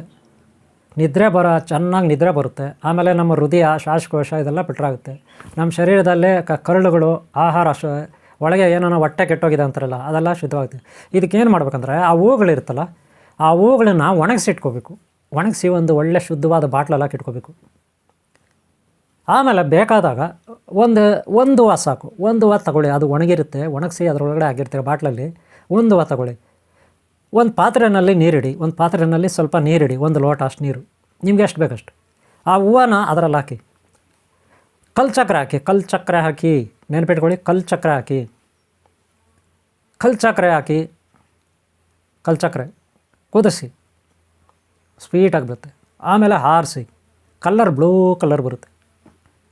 ಚೆನ್ನಾಗಿ ನಿದ್ರೆ ಬರುತ್ತೆ. ಆಮೇಲೆ ನಮ್ಮ ಹೃದಯ, ಶ್ವಾಸಕೋಶ ಇದೆಲ್ಲ ಆಗುತ್ತೆ. ನಮ್ಮ ಶರೀರದಲ್ಲೇ ಕರುಳುಗಳು, ಆಹಾರ ಒಳಗೆ ಏನೋ ಹೊಟ್ಟೆ ಕೆಟ್ಟೋಗಿದೆ ಅಂತಾರಲ್ಲ, ಅದೆಲ್ಲ ಶುದ್ಧವಾಗುತ್ತೆ. ಇದಕ್ಕೇನು ಮಾಡ್ಬೇಕಂದ್ರೆ ಆ ಹೂಗಳಿರುತ್ತಲ್ಲ, ಆ ಹೂಗಳನ್ನ ಒಣಗಿಸಿಟ್ಕೋಬೇಕು. ಒಣಗಿಸಿ ಒಂದು ಒಳ್ಳೆ ಶುದ್ಧವಾದ ಬಾಟ್ಲೆಲ್ಲ ಇಟ್ಕೋಬೇಕು. ಆಮೇಲೆ ಬೇಕಾದಾಗ ಒಂದು ಹೂವು ಸಾಕು, ಒಂದು ಹೂವು ತಗೊಳ್ಳಿ. ಅದು ಒಣಗಿರುತ್ತೆ, ಒಣಗಿಸಿ ಅದರೊಳಗಡೆ ಆಗಿರ್ತೀರ ಬಾಟ್ಲಲ್ಲಿ. ಒಂದು ಹೂವು ತಗೊಳ್ಳಿ, ಒಂದು ಪಾತ್ರೆಯಲ್ಲಿ ನೀರಿಡಿ, ಒಂದು ಪಾತ್ರೆಯಲ್ಲಿ ಸ್ವಲ್ಪ ನೀರಿಡಿ, ಒಂದು ಲೋಟ ಅಷ್ಟು ನೀರು, ನಿಮ್ಗೆ ಎಷ್ಟು ಬೇಕಷ್ಟು. ಆ ಹೂವನ್ನ ಅದರಲ್ಲಿ ಹಾಕಿ, ಕಲ್ಲು ಚಕ್ರೆ ಹಾಕಿ ನೆನಪಿಟ್ಕೊಳ್ಳಿ, ಕಲ್ಲು ಚಕ್ರೆ ಕುದಿಸಿ ಸ್ವೀಟಾಗಿ ಬರುತ್ತೆ. ಆಮೇಲೆ ಆರಿಸಿ, ಬ್ಲೂ ಕಲರ್ ಬರುತ್ತೆ.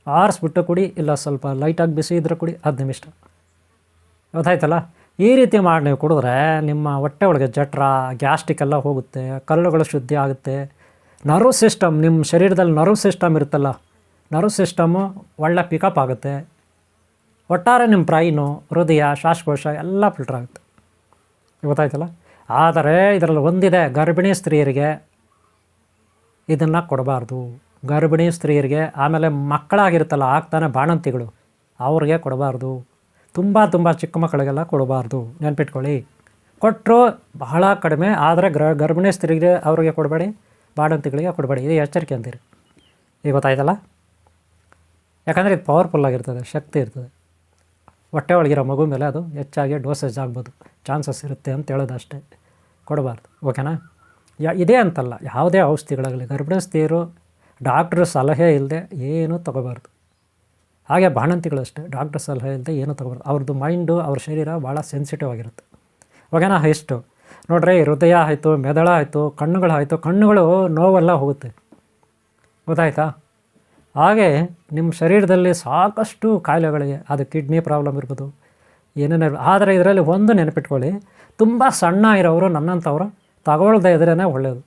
ಆರಿಸ್ಬಿಟ್ಟು ಕುಡಿ, ಇಲ್ಲ ಸ್ವಲ್ಪ ಲೈಟಾಗಿ ಬಿಸಿ ಇದ್ರೆ ಕುಡಿ, ಅದು ನಿಮ್ಮ ಇಷ್ಟ. ಗೊತ್ತಾಯ್ತಲ್ಲ? ಈ ರೀತಿ ಮಾಡಿ ನೀವು ಕುಡಿದ್ರೆ ನಿಮ್ಮ ಹೊಟ್ಟೆ ಒಳಗೆ ಜಠರ, ಗ್ಯಾಸ್ಟ್ರಿಕ್ ಎಲ್ಲ ಹೋಗುತ್ತೆ, ಕಲ್ಲುಗಳು ಶುದ್ಧಿ ಆಗುತ್ತೆ. ನರ್ವ್ ಸಿಸ್ಟಮ್, ನಿಮ್ಮ ಶರೀರದಲ್ಲಿ ನರ್ವ್ ಸಿಸ್ಟಮ್ ಇರುತ್ತಲ್ಲ, ನರ್ವ್ ಸಿಸ್ಟಮು ಒಳ್ಳೆ ಪಿಕಪ್ ಆಗುತ್ತೆ. ಒಟ್ಟಾರೆ ನಿಮ್ಮ ಬ್ರೈನು, ಹೃದಯ, ಶ್ವಾಸಕೋಶ ಎಲ್ಲ ಫಿಲ್ಟರ್ ಆಗುತ್ತೆ. ಗೊತ್ತಾಯ್ತಲ್ಲ? ಆದರೆ ಇದರಲ್ಲಿ ಒಂದಿದೆ, ಗರ್ಭಿಣಿ ಸ್ತ್ರೀಯರಿಗೆ ಇದನ್ನು ಕೊಡಬಾರ್ದು. ಗರ್ಭಿಣಿ ಸ್ತ್ರೀಯರಿಗೆ, ಆಮೇಲೆ ಮಕ್ಕಳಾಗಿರುತ್ತಲ್ಲ ಆಗ್ತಾನೆ ಬಾಣಂತಿಗಳು, ಅವ್ರಿಗೆ ಕೊಡಬಾರ್ದು. ತುಂಬ ಚಿಕ್ಕ ಮಕ್ಕಳಿಗೆಲ್ಲ ಕೊಡಬಾರ್ದು, ನೆನ್ಪಿಟ್ಕೊಳ್ಳಿ. ಕೊಟ್ಟರು ಬಹಳ ಕಡಿಮೆ, ಆದರೆ ಗರ್ಭಿಣಿ ಸ್ತ್ರೀಗೆ ಅವ್ರಿಗೆ ಕೊಡಬೇಡಿ, ಬಾಣಂತಿಗಳಿಗೆ ಕೊಡಬೇಡಿ. ಇದು ಎಚ್ಚರಿಕೆ ಅಂತೀರಿ. ಈಗ ಗೊತ್ತಾಯ್ತಲ್ಲ? ಯಾಕಂದರೆ ಇದು ಪವರ್ಫುಲ್ಲಾಗಿರ್ತದೆ, ಶಕ್ತಿ ಇರ್ತದೆ. ಹೊಟ್ಟೆ ಒಳಗಿರೋ ಮಗು ಮೇಲೆ ಅದು ಹೆಚ್ಚಾಗಿ ಡೋಸೇಜ್ ಆಗ್ಬೋದು, ಚಾನ್ಸಸ್ ಇರುತ್ತೆ ಅಂತ ಹೇಳೋದು ಅಷ್ಟೇ. ಕೊಡಬಾರ್ದು, ಓಕೆನಾ? ಇದೇ ಅಂತಲ್ಲ, ಯಾವುದೇ ಔಷಧಿಗಳಾಗಲಿ ಗರ್ಭಿಣಿ ಸ್ತ್ರೀಯರು ಡಾಕ್ಟ್ರ್ ಸಲಹೆ ಇಲ್ಲದೆ ಏನೂ ತೊಗೋಬಾರ್ದು. ಹಾಗೆ ಬಾಣಂತಿಗಳು ಅಷ್ಟೇ, ಡಾಕ್ಟ್ರ್ ಸಲಹೆ ಇಲ್ಲದೆ ಏನೂ ತೊಗೋಬಾರ್ದು. ಅವ್ರದ್ದು ಮೈಂಡು, ಅವ್ರ ಶರೀರ ಭಾಳ ಸೆನ್ಸಿಟಿವ್ ಆಗಿರುತ್ತೆ, ಓಕೆನಾ? ಇಷ್ಟು ನೋಡ್ರಿ, ಹೃದಯ ಆಯಿತು, ಮೆದುಳು ಆಯಿತು, ಕಣ್ಣುಗಳಾಯಿತು. ಕಣ್ಣುಗಳು ನೋವೆಲ್ಲ ಹೋಗುತ್ತೆ, ಗೊತ್ತಾಯ್ತಾ? ಹಾಗೆ ನಿಮ್ಮ ಶರೀರದಲ್ಲಿ ಸಾಕಷ್ಟು ಕಾಯಿಲೆಗಳಿಗೆ, ಅದು ಕಿಡ್ನಿ ಪ್ರಾಬ್ಲಮ್ ಇರ್ಬೋದು, ಏನೇನೋ. ಆದರೆ ಇದರಲ್ಲಿ ಒಂದು ನೆನಪಿಟ್ಕೊಳ್ಳಿ, ತುಂಬ ಸಣ್ಣ ಇರೋರು ನನ್ನಂಥವ್ರು ತಗೊಳ್ದೇ ಇದ್ರೇ ಒಳ್ಳೆಯದು.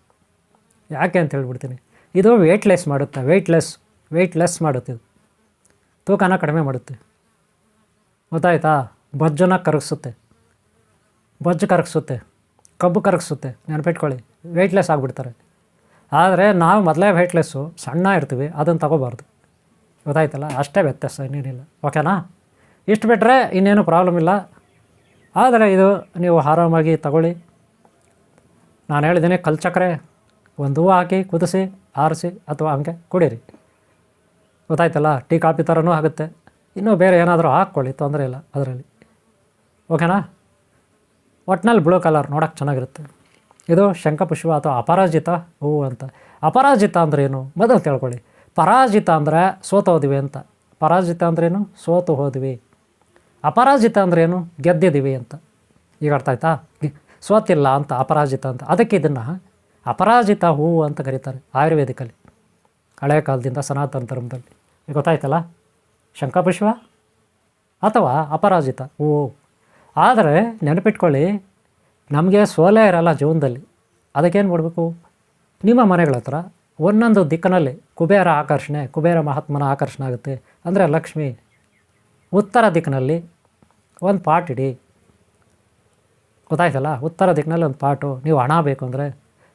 ಯಾಕೆ ಅಂತ ಹೇಳ್ಬಿಡ್ತೀನಿ. ಇದು ವೆಯ್ಟ್ಲೆಸ್ ಮಾಡುತ್ತೆ, ವೆಯ್ಟ್ಲೆಸ್ ಮಾಡುತ್ತೆ. ಇದು ತೂಕನ ಕಡಿಮೆ ಮಾಡುತ್ತೆ, ಗೊತ್ತಾಯ್ತಾ? ಬೊಜ್ಜನ್ನು ಕರಗಿಸುತ್ತೆ, ಕಬ್ಬು ಕರಗಿಸುತ್ತೆ. ನೆನಪಿಟ್ಕೊಳ್ಳಿ, ವೆಯ್ಟ್ಲೆಸ್ ಆಗಿಬಿಡ್ತಾರೆ. ಆದರೆ ನಾವು ಮೊದಲೇ ವೆಯ್ಟ್ಲೆಸ್ಸು, ಸಣ್ಣ ಇರ್ತೀವಿ, ಅದನ್ನು ತಗೋಬಾರ್ದು. ಗೊತ್ತಾಯ್ತಲ್ಲ? ಅಷ್ಟೇ ವ್ಯತ್ಯಾಸ, ಇನ್ನೇನಿಲ್ಲ, ಓಕೆನಾ? ಇಷ್ಟು ಬಿಟ್ಟರೆ ಇನ್ನೇನು ಪ್ರಾಬ್ಲಮ್ ಇಲ್ಲ. ಆದರೆ ಇದು ನೀವು ಆರಾಮಾಗಿ ತಗೊಳ್ಳಿ. ನಾನು ಹೇಳಿದ್ದೀನಿ, ಕಲ್ಚಕ್ರೆ ಒಂದು ಹೂವು ಹಾಕಿ ಕುದಿಸಿ, ಆರಿಸಿ, ಅಥವಾ ಹಂಗೆ ಕುಡೀರಿ. ಗೊತ್ತಾಯ್ತಲ್ಲ? ಟೀ ಕಾಫಿ ಥರನೂ ಆಗುತ್ತೆ. ಇನ್ನೂ ಬೇರೆ ಏನಾದರೂ ಹಾಕ್ಕೊಳ್ಳಿ, ತೊಂದರೆ ಇಲ್ಲ ಅದರಲ್ಲಿ, ಓಕೆನಾ? ಒಟ್ಟಿನಲ್ಲಿ ಬ್ಲೂ ಕಲರ್ ನೋಡೋಕ್ಕೆ ಚೆನ್ನಾಗಿರುತ್ತೆ. ಇದು ಶಂಖಪುಷ್ಪ ಅಥವಾ ಅಪರಾಜಿತ ಹೂವು ಅಂತ. ಅಪರಾಜಿತ ಅಂದ್ರೇನು ಮೊದಲು ತಿಳ್ಕೊಳ್ಳಿ. ಪರಾಜಿತ ಅಂದರೆ ಸೋತೋದ್ವಿ ಅಂತ. ಪರಾಜಿತ ಅಂದ್ರೇನು? ಸೋತು ಹೋದ್ವಿ. ಅಪರಾಜಿತ ಅಂದ್ರೇನು? ಗೆದ್ದಿದ್ದೀವಿ ಅಂತ. ಈಗ ಅರ್ಥ ಆಯ್ತಾ? ಸೋತಿಲ್ಲ ಅಂತ ಅಪರಾಜಿತ ಅಂತ. ಅದಕ್ಕೆ ಇದನ್ನು ಅಪರಾಜಿತ ಹೂವು ಅಂತ ಕರೀತಾರೆ ಆಯುರ್ವೇದಿಕಲ್ಲಿ, ಹಳೆಯ ಕಾಲದಿಂದ ಸನಾತನ ಧರ್ಮದಲ್ಲಿ. ಈಗ ಗೊತ್ತಾಯ್ತಲ್ಲ? ಶಂಖಪುಷ್ಪ ಅಥವಾ ಅಪರಾಜಿತ ಹೂವು. ಆದರೆ ನೆನಪಿಟ್ಕೊಳ್ಳಿ, ನಮಗೆ ಸೋಲೇ ಇರಲ್ಲ ಜೀವನದಲ್ಲಿ. ಅದಕ್ಕೇನು ಮಾಡಬೇಕು? ನಿಮ್ಮ ಮನೆಗಳ ಹತ್ರ ಒಂದೊಂದು ದಿಕ್ಕಿನಲ್ಲಿ ಕುಬೇರ ಆಕರ್ಷಣೆ, ಕುಬೇರ ಮಹಾತ್ಮನ ಆಕರ್ಷಣೆ ಆಗುತ್ತೆ. ಅಂದರೆ ಲಕ್ಷ್ಮಿ. ಉತ್ತರ ದಿಕ್ಕಿನಲ್ಲಿ ಒಂದು ಪಾಟ್ ಇಡಿ, ಗೊತ್ತಾಯ್ತಲ್ಲ? ಉತ್ತರ ದಿಕ್ಕಿನಲ್ಲಿ ಒಂದು ಪಾಟು. ನೀವು ಹಣ ಬೇಕು ಅಂದರೆ,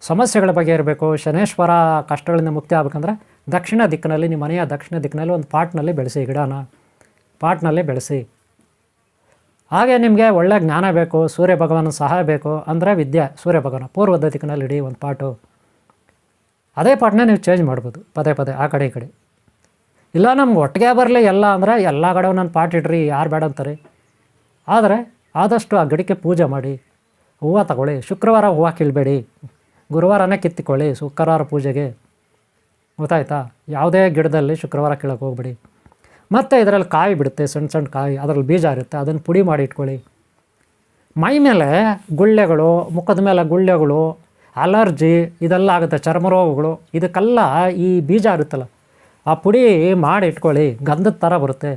ಸಮಸ್ಯೆಗಳ ಬಗ್ಗೆ ಇರಬೇಕು, ಶನೇಶ್ವರ ಕಷ್ಟಗಳಿಂದ ಮುಕ್ತಿ ಆಗಬೇಕಂದ್ರೆ ದಕ್ಷಿಣ ದಿಕ್ಕಿನಲ್ಲಿ, ನಿಮ್ಮ ಮನೆಯ ದಕ್ಷಿಣ ದಿಕ್ಕಿನಲ್ಲಿ ಒಂದು ಪಾಟ್ನಲ್ಲಿ ಬೆಳೆಸಿ, ಗಿಡನ ಪಾಟ್ನಲ್ಲಿ ಬೆಳೆಸಿ. ಹಾಗೆ ನಿಮಗೆ ಒಳ್ಳೆ ಜ್ಞಾನ ಬೇಕು, ಸೂರ್ಯ ಭಗವಾನ ಸಹಾಯ ಬೇಕು ಅಂದರೆ ವಿದ್ಯೆ, ಸೂರ್ಯ ಭಗವಾನ ಪೂರ್ವದ ದಿಕ್ಕಿನಲ್ಲಿ ಇಡಿ ಒಂದು ಪಾಟು. ಅದೇ ಪಾಟ್ನ ನೀವು ಚೇಂಜ್ ಮಾಡ್ಬೋದು ಪದೇ ಆ ಕಡೆ ಈ ಕಡೆ. ಇಲ್ಲ ನಮ್ಗೆ ಒಟ್ಟಿಗೆ ಬರಲಿ ಎಲ್ಲ ಅಂದರೆ ಎಲ್ಲ ಕಡೆ ನಾನು ಪಾಟ್ ಇಡ್ರಿ, ಯಾರು ಬೇಡ ಅಂತಾರೆ. ಆದರೆ ಆದಷ್ಟು ಆ ಗಿಡಕ್ಕೆ ಪೂಜೆ ಮಾಡಿ, ಹೂವು ತಗೊಳ್ಳಿ. ಶುಕ್ರವಾರ ಹೂವು ಕೀಳಬೇಡಿ, ಗುರುವಾರನೇ ಕಿತ್ತಿಕೊಳ್ಳಿ ಶುಕ್ರವಾರ ಪೂಜೆಗೆ, ಗೊತ್ತಾಯ್ತಾ? ಯಾವುದೇ ಗಿಡದಲ್ಲಿ ಶುಕ್ರವಾರ ಕೀಳಕ್ಕೆ ಹೋಗ್ಬೇಡಿ. ಮತ್ತು ಇದರಲ್ಲಿ ಕಾಯಿ ಬಿಡುತ್ತೆ, ಸಣ್ಣ ಕಾಯಿ, ಅದರಲ್ಲಿ ಬೀಜ ಇರುತ್ತೆ, ಅದನ್ನು ಪುಡಿ ಮಾಡಿ ಇಟ್ಕೊಳ್ಳಿ. ಮೈ ಮೇಲೆ ಗುಳ್ಳೆಗಳು, ಮುಖದ ಮೇಲೆ ಗುಳ್ಳೆಗಳು, ಅಲರ್ಜಿ ಇದೆಲ್ಲ ಆಗುತ್ತೆ, ಚರ್ಮ ರೋಗಗಳು. ಇದಕ್ಕೆಲ್ಲ ಈ ಬೀಜ ಇರುತ್ತಲ್ಲ, ಆ ಪುಡಿ ಮಾಡಿ ಇಟ್ಕೊಳ್ಳಿ, ಗಂಧದ ಥರ ಬರುತ್ತೆ,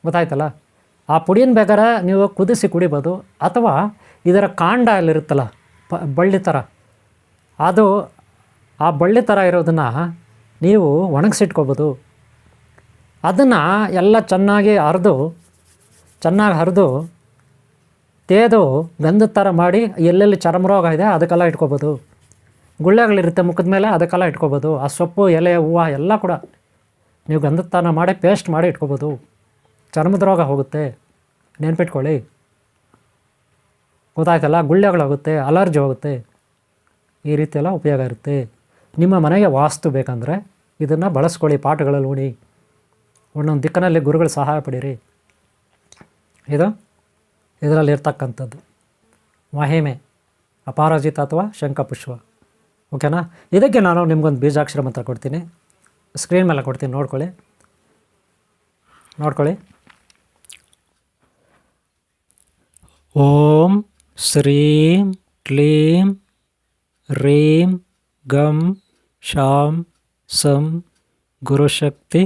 ಗೊತ್ತಾಯ್ತಲ್ಲ? ಆ ಪುಡಿನ ಬೇಕಾದ್ರೆ ನೀವು ಕುದಿಸಿ ಕುಡಿಬೋದು. ಅಥವಾ ಇದರ ಕಾಂಡ ಅಲ್ಲಿರುತ್ತಲ್ಲ, ಬಳ್ಳಿ ಥರ, ಅದು ಆ ಬಳ್ಳಿ ಥರ ಇರೋದನ್ನು ನೀವು ಒಣಗಿಸಿಟ್ಕೋಬೋದು. ಅದನ್ನು ಎಲ್ಲ ಚೆನ್ನಾಗಿ ಹರಿದು ತೇದು ಗಂಧದ ಥರ ಮಾಡಿ ಎಲ್ಲೆಲ್ಲಿ ಚರ್ಮ ರೋಗ ಇದೆ ಅದಕ್ಕೆಲ್ಲ ಇಟ್ಕೋಬೋದು. ಗುಳ್ಳೆಗಳಿರುತ್ತೆ ಮುಖದ ಮೇಲೆ ಅದಕ್ಕೆಲ್ಲ ಇಟ್ಕೋಬೋದು. ಆ ಸೊಪ್ಪು ಎಲೆ ಹೂವು ಎಲ್ಲ ಕೂಡ ನೀವು ಗಂಧದ ಥರ ಮಾಡಿ ಪೇಸ್ಟ್ ಮಾಡಿ ಇಟ್ಕೋಬೋದು. ಚರ್ಮದ ರೋಗ ಹೋಗುತ್ತೆ, ನೆನ್ಪಿಟ್ಕೊಳ್ಳಿ. ಗೊತ್ತಾಯ್ತಲ್ಲ? ಗುಳ್ಳೆಗಳಾಗುತ್ತೆ, ಅಲರ್ಜಿ ಹೋಗುತ್ತೆ, ಈ ರೀತಿಯೆಲ್ಲ ಉಪಯೋಗ ಇರುತ್ತೆ. ನಿಮ್ಮ ಮನೆಗೆ ವಾಸ್ತು ಬೇಕಂದರೆ ಇದನ್ನು ಬಳಸ್ಕೊಳ್ಳಿ. ಪಾಠಗಳಲ್ಲಿ ಉಣಿ, ಒಂದೊಂದು ದಿಕ್ಕಿನಲ್ಲಿ ಗುರುಗಳು ಸಹಾಯ ಪಡೀರಿ. ಇದು ಇದರಲ್ಲಿ ಇರ್ತಕ್ಕಂಥದ್ದು ಮಹಿಮೆ, ಅಪಾರಾಜಿತ ಅಥವಾ ಶಂಖಪುಷ್ಪ. ಓಕೆನಾ? ಇದಕ್ಕೆ ನಾನು ನಿಮ್ಗೊಂದು ಬೀಜಾಕ್ಷರ ಮಂತ್ರ ಕೊಡ್ತೀನಿ, ಸ್ಕ್ರೀನ್ ಮೇಲೆ ಕೊಡ್ತೀನಿ, ನೋಡ್ಕೊಳ್ಳಿ. ಓಂ ಶ್ರೀಂ ಕ್ಲೀಂ ರೀಂ ಗಂ ಶಾಂ ಸಂ ಗುರುಶಕ್ತಿ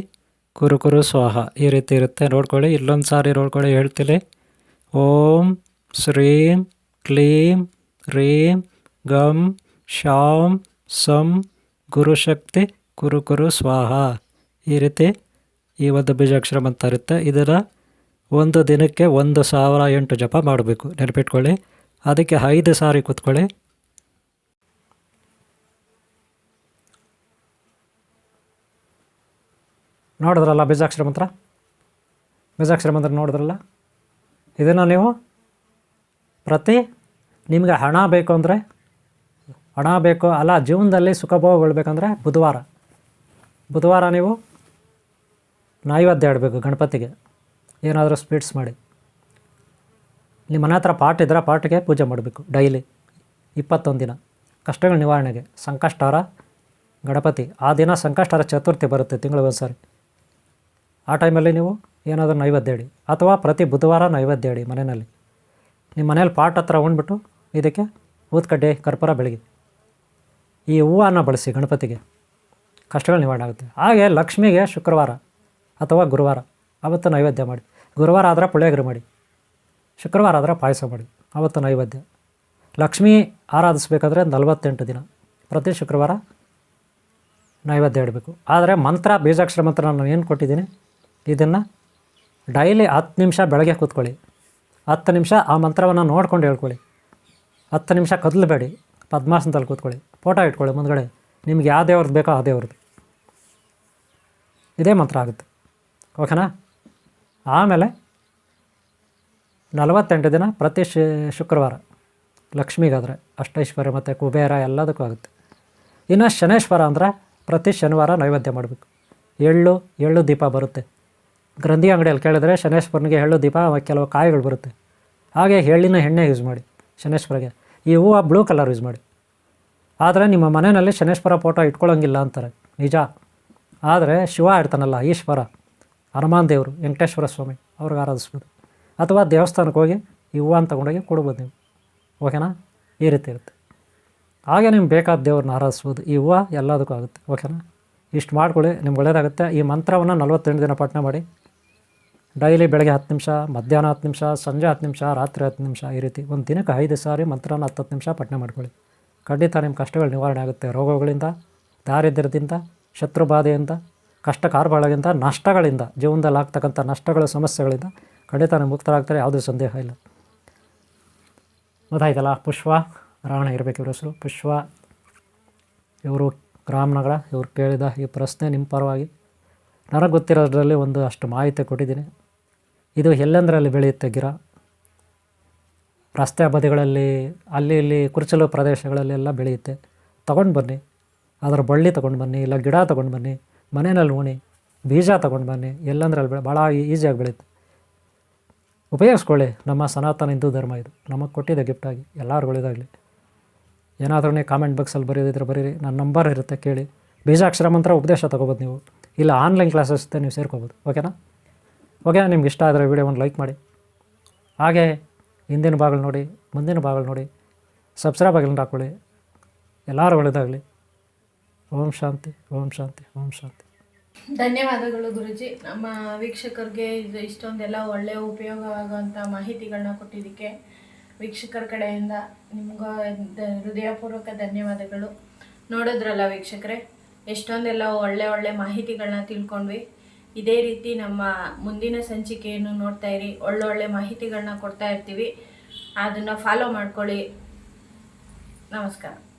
ಕುರು ಸ್ವಾಹ. ಈ ರೀತಿ ಇರುತ್ತೆ, ನೋಡ್ಕೊಳ್ಳಿ. ಇಲ್ಲೊಂದು ಸಾರಿ ನೋಡ್ಕೊಳ್ಳಿ, ಹೇಳ್ತೀನಿ. ಓಂ ಶ್ರೀಂ ಕ್ಲೀಂ ರೀಂ ಗಂ ಶಾಂ ಸಂ ಗುರುಶಕ್ತಿ ಕುರು ಸ್ವಾಹ. ಈ ರೀತಿ ಈ ಒಂದು ಬೀಜಾಕ್ಷರ ಮಂತ್ರ ಇರುತ್ತೆ. ಇದನ್ನು ಒಂದು ದಿನಕ್ಕೆ 1008 ಜಪ ಮಾಡಬೇಕು, ನೆನಪಿಟ್ಕೊಳ್ಳಿ. ಅದಕ್ಕೆ 5 ಸಾರಿ ಕೂತ್ಕೊಳ್ಳಿ. ನೋಡಿದ್ರಲ್ಲ ಬೀಜಾಕ್ಷರ ಮಂತ್ರ ನೋಡಿದ್ರಲ್ಲ. ಇದನ್ನು ನೀವು ನಿಮಗೆ ಹಣ ಬೇಕು ಅಂದರೆ, ಜೀವನದಲ್ಲಿ ಸುಖಭೋಗಗೊಳ್ಬೇಕಂದ್ರೆ ಬುಧವಾರ ನೀವು ನೈವೇದ್ಯ ಇಡಬೇಕು ಗಣಪತಿಗೆ. ಏನಾದರೂ ಸ್ವೀಟ್ಸ್ ಮಾಡಿ, ನಿಮ್ಮ ಮನೆ ಹತ್ರ ಪಾಟ್ ಇದ್ದರೆ ಪಾಟಿಗೆ ಪೂಜೆ ಮಾಡಬೇಕು ಡೈಲಿ 21 ದಿನ. ಕಷ್ಟಗಳ ನಿವಾರಣೆಗೆ ಸಂಕಷ್ಟಹರ ಗಣಪತಿ. ಆ ದಿನ ಸಂಕಷ್ಟಹರ ಚತುರ್ಥಿ ಬರುತ್ತೆ, ತಿಂಗಳು ಒಂದು ಸಾರಿ. ಆ ಟೈಮಲ್ಲಿ ನೀವು ಏನಾದರೂ ನೈವೇದ್ಯ ಇಡಿ, ಅಥವಾ ಪ್ರತಿ ಬುಧವಾರ ನೈವೇದ್ಯ ಇಡಿ ಮನೆಯಲ್ಲಿ. ನಿಮ್ಮ ಮನೇಲಿ ಪಾಟ್ ಹತ್ರ ಉಣ್ಬಿಟ್ಟು ಇದಕ್ಕೆ ಊದ್ಕಡ್ಡಿ ಕರ್ಪೂರ ಬೆಳಗ್ಗೆ ಈ ಹೂವನ್ನು ಬಳಸಿ ಗಣಪತಿಗೆ, ಕಷ್ಟಗಳು ನಿವಾರಣೆ ಆಗುತ್ತೆ. ಹಾಗೆ ಲಕ್ಷ್ಮಿಗೆ ಶುಕ್ರವಾರ ಅಥವಾ ಗುರುವಾರ ಅವತ್ತು ನೈವೇದ್ಯ ಮಾಡಿ. ಗುರುವಾರ ಆದರೆ ಪುಳಿಯೋಗರೆ ಮಾಡಿ, ಶುಕ್ರವಾರ ಆದರೆ ಪಾಯಸ ಮಾಡಿ, ಅವತ್ತು ನೈವೇದ್ಯ. ಲಕ್ಷ್ಮೀ ಆರಾಧಿಸ್ಬೇಕಾದ್ರೆ 48 ದಿನ ಪ್ರತಿ ಶುಕ್ರವಾರ ನೈವೇದ್ಯ ಇಡಬೇಕು. ಆದರೆ ಮಂತ್ರ, ಬೀಜಾಕ್ಷರ ಮಂತ್ರ ನಾನು ಏನು ಕೊಟ್ಟಿದ್ದೀನಿ, ಇದನ್ನು ಡೈಲಿ 10 ನಿಮಿಷ ಬೆಳಗ್ಗೆ ಕೂತ್ಕೊಳ್ಳಿ. 10 ನಿಮಿಷ ಆ ಮಂತ್ರವನ್ನು ನೋಡ್ಕೊಂಡು ಹೇಳ್ಕೊಳ್ಳಿ. 10 ನಿಮಿಷ ಕದಲಬೇಡಿ, ಪದ್ಮಾಸನದಲ್ಲಿ ಕೂತ್ಕೊಳ್ಳಿ. ಫೋಟೋ ಇಟ್ಕೊಳ್ಳಿ ಮುಂದ್ಗಡೆ, ನಿಮ್ಗೆ ಯಾವ ದೇವ್ರದ್ದು ಬೇಕೋ ಆ ದೇವ್ರದ್ದು. ಇದೇ ಮಂತ್ರ ಆಗುತ್ತೆ. ಓಕೆನಾ? ಆಮೇಲೆ 48 ದಿನ ಪ್ರತಿ ಶುಕ್ರವಾರ ಲಕ್ಷ್ಮಿಗಾದರೆ ಅಷ್ಟೈಶ್ವರ್ಯ ಮತ್ತು ಕುಬೇರ ಎಲ್ಲದಕ್ಕೂ ಆಗುತ್ತೆ. ಇನ್ನು ಶನೇಶ್ವರ ಅಂದರೆ ಪ್ರತಿ ಶನಿವಾರ ನೈವೇದ್ಯ ಮಾಡಬೇಕು. ಎಳ್ಳು ದೀಪ ಬರುತ್ತೆ. ಗ್ರಂಥಿ ಅಂಗಡಿಯಲ್ಲಿ ಕೇಳಿದ್ರೆ ಶನೇಶ್ವರನಿಗೆ ಎಳ್ಳು ದೀಪ, ಕೆಲವು ಕಾಯಿಗಳು ಬರುತ್ತೆ. ಹಾಗೆ ಎಳ್ಳಿನ ಎಣ್ಣೆ ಯೂಸ್ ಮಾಡಿ ಶನೇಶ್ವರಿಗೆ. ಈ ಹೂವು ಬ್ಲೂ ಕಲರ್ ಯೂಸ್ ಮಾಡಿ. ಆದರೆ ನಿಮ್ಮ ಮನೆಯಲ್ಲಿ ಶನೇಶ್ವರ ಫೋಟೋ ಇಟ್ಕೊಳ್ಳೋಂಗಿಲ್ಲ ಅಂತಾರೆ, ನಿಜ. ಆದರೆ ಶಿವ ಇರ್ತಾನಲ್ಲ, ಈಶ್ವರ, ಹನುಮಾನ್ ದೇವರು, ವೆಂಕಟೇಶ್ವರ ಸ್ವಾಮಿ, ಅವ್ರಿಗೆ ಆರಾಧಿಸ್ಬೋದು. ಅಥವಾ ದೇವಸ್ಥಾನಕ್ಕೆ ಹೋಗಿ ಈ ಹೂವನ್ನು ತೊಗೊಂಡೋಗಿ ಕೊಡ್ಬೋದು ನೀವು. ಓಕೆನಾ? ಈ ರೀತಿ ಇರುತ್ತೆ. ಹಾಗೆ ನಿಮ್ಗೆ ಬೇಕಾದ ದೇವ್ರನ್ನ ಆರಾಧಿಸ್ಬೋದು. ಈ ಹೂವು ಎಲ್ಲದಕ್ಕೂ ಆಗುತ್ತೆ. ಓಕೆನಾ? ಇಷ್ಟು ಮಾಡ್ಕೊಳ್ಳಿ, ನಿಮ್ಗೆ ಒಳ್ಳೆಯದಾಗುತ್ತೆ. ಈ ಮಂತ್ರವನ್ನು 48 ದಿನ ಪಠಣ ಮಾಡಿ. ಡೈಲಿ ಬೆಳಗ್ಗೆ 10 ನಿಮಿಷ, ಮಧ್ಯಾಹ್ನ 10 ನಿಮಿಷ, ಸಂಜೆ 10 ನಿಮಿಷ, ರಾತ್ರಿ 10 ನಿಮಿಷ, ಈ ರೀತಿ ಒಂದು ದಿನಕ್ಕೆ 5 ಸಾರಿ ಮಂತ್ರನ 10 ನಿಮಿಷ ಪಠಣ ಮಾಡ್ಕೊಳ್ಳಿ. ಖಂಡಿತ ನಿಮ್ಮ ಕಷ್ಟಗಳು ನಿವಾರಣೆ ಆಗುತ್ತೆ. ರೋಗಗಳಿಂದ, ದಾರಿದ್ರ್ಯದಿಂದ, ಶತ್ರುಬಾಧೆಯಿಂದ, ಕಷ್ಟ ಕಾರ್ಬಾಳದಿಂದ, ನಷ್ಟಗಳಿಂದ, ಜೀವನದಲ್ಲಿ ಆಗ್ತಕ್ಕಂಥ ನಷ್ಟಗಳ ಸಮಸ್ಯೆಗಳಿಂದ ಖಂಡಿತ ನೀವು ಮುಕ್ತರಾಗ್ತಾರೆ, ಯಾವುದೇ ಸಂದೇಹ ಇಲ್ಲ. ಗೊತ್ತಾಯ್ತಲ್ಲ? ಪುಷ್ಪ ರಾವಣ ಇರಬೇಕು ಇವ್ರ ಹೆಸರು. ಪುಷ್ಪ ಇವರು ರಾಮನಗರ. ಇವ್ರು ಕೇಳಿದ ಈ ಪ್ರಶ್ನೆ ನಿಮ್ಮ ಪರವಾಗಿ ನನಗೆ ಗೊತ್ತಿರೋದ್ರಲ್ಲಿ ಒಂದು ಅಷ್ಟು ಮಾಹಿತಿ ಕೊಟ್ಟಿದ್ದೀನಿ. ಇದು ಎಲ್ಲೆಂದರಲ್ಲಿ ಬೆಳೆಯುತ್ತೆ ಗಿಡ, ರಸ್ತೆ ಬದಿಗಳಲ್ಲಿ, ಅಲ್ಲಿ ಇಲ್ಲಿ ಕುರ್ಚಲು ಪ್ರದೇಶಗಳಲ್ಲಿ ಎಲ್ಲ ಬೆಳೆಯುತ್ತೆ. ತೊಗೊಂಡು ಬನ್ನಿ, ಅದರ ಬಳ್ಳಿ ತೊಗೊಂಡು ಬನ್ನಿ, ಇಲ್ಲ ಗಿಡ ತೊಗೊಂಡು ಬನ್ನಿ, ಮನೆಯಲ್ಲಿ ಉಣಿ, ಬೀಜ ತೊಗೊಂಡು ಬನ್ನಿ. ಎಲ್ಲಂದ್ರಲ್ಲಿ ಭಾಳ ಈಸಿಯಾಗಿ ಬೆಳೆಯುತ್ತೆ. ಉಪಯೋಗಿಸ್ಕೊಳ್ಳಿ. ನಮ್ಮ ಸನಾತನ ಹಿಂದೂ ಧರ್ಮ ಇದು ನಮಗೆ ಕೊಟ್ಟಿದೆ ಗಿಫ್ಟಾಗಿ. ಎಲ್ಲರಿಗೂ ಒಳ್ಳೆಯದಾಗಲಿ. ಏನಾದ್ರೂ ಕಾಮೆಂಟ್ ಬಾಕ್ಸಲ್ಲಿ ಬರೆಯೋದಿದ್ರೆ ಬರೀರಿ, ನನ್ನ ನಂಬರ್ ಇರುತ್ತೆ, ಕೇಳಿ. ಬೀಜಾಕ್ಷರ ಮಂತ್ರ ಉಪದೇಶ ತೊಗೋಬೋದು ನೀವು, ಇಲ್ಲ ಆನ್ಲೈನ್ ಕ್ಲಾಸಸ್ ಇರುತ್ತೆ, ನೀವು ಸೇರ್ಕೋಬೋದು. ಓಕೆನಾ? ಓಕೆ, ನಿಮ್ಗೆ ಇಷ್ಟ ಆದರೆ ವಿಡಿಯೋವನ್ನು ಲೈಕ್ ಮಾಡಿ. ಹಾಗೆ ಹಿಂದಿನ ಭಾಗಗಳು ನೋಡಿ, ಮುಂದಿನ ಭಾಗಗಳು ನೋಡಿ, ಸಬ್ಸ್ಕ್ರೈಬ್ ಆಗಿಲ್ಲ ಹಾಕ್ಕೊಳ್ಳಿ. ಎಲ್ಲರೂ ಒಳ್ಳೆಯದಾಗಲಿ. ಓಂ ಶಾಂತಿ, ಓಂ ಶಾಂತಿ, ಓಂ ಶಾಂತಿ. ಧನ್ಯವಾದಗಳು ಗುರುಜಿ. ನಮ್ಮ ವೀಕ್ಷಕರಿಗೆ ಇಷ್ಟೊಂದೆಲ್ಲ ಒಳ್ಳೆಯ ಉಪಯೋಗವಾಗುವಂಥ ಮಾಹಿತಿಗಳನ್ನ ಕೊಟ್ಟಿದ್ದಕ್ಕೆ ವೀಕ್ಷಕರ ಕಡೆಯಿಂದ ನಿಮ್ಗೆ ಹೃದಯಪೂರ್ವಕ ಧನ್ಯವಾದಗಳು. ನೋಡಿದ್ರಲ್ಲ ವೀಕ್ಷಕರೇ, ಎಷ್ಟೊಂದೆಲ್ಲ ಒಳ್ಳೆ ಮಾಹಿತಿಗಳನ್ನ ತಿಳ್ಕೊಂಡ್ವಿ. ಇದೇ ರೀತಿ ನಮ್ಮ ಮುಂದಿನ ಸಂಚಿಕೆಯನ್ನು ನೋಡ್ತಾ ಇರಿ. ಒಳ್ಳೊಳ್ಳೆ ಮಾಹಿತಿಗಳನ್ನ ಕೊಡ್ತಾ ಇರ್ತೀವಿ. ಅದನ್ನು ಫಾಲೋ ಮಾಡ್ಕೊಳ್ಳಿ. ನಮಸ್ಕಾರ.